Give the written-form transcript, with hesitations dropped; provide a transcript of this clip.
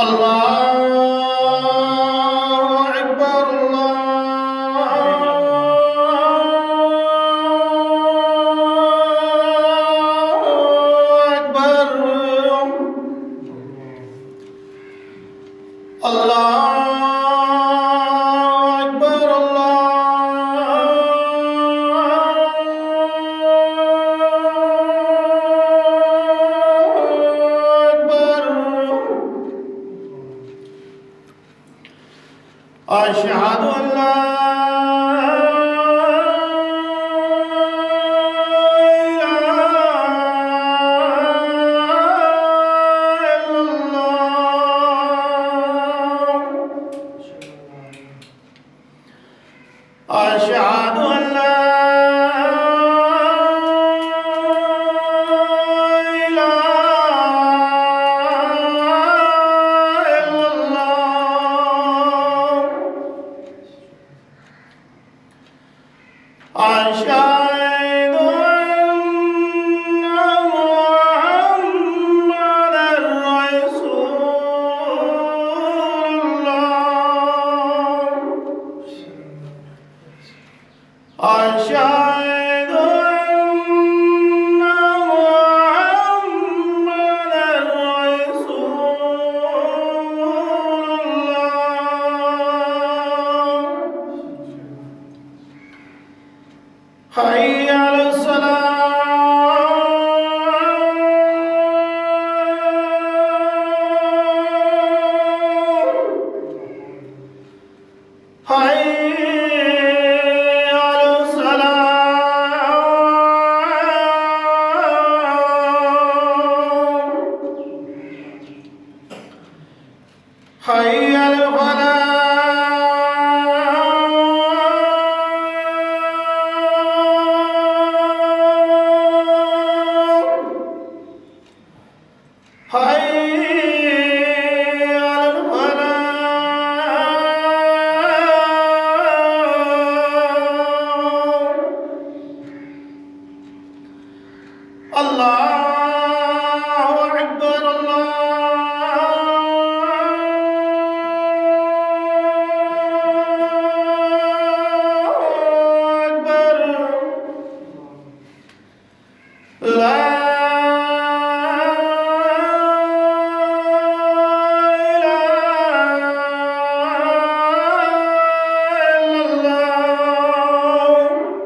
الله أكبر الله أكبر الله أكبر أشهد أن لا أشهد أن لا إله إلا الله أشهد أن محمدا رسول الله أشهد أن محمدا رسول الله حي على الصلاة حي على الصلاة حي على الفلاح حي على الفلاح الله أكبر الله أكبر لا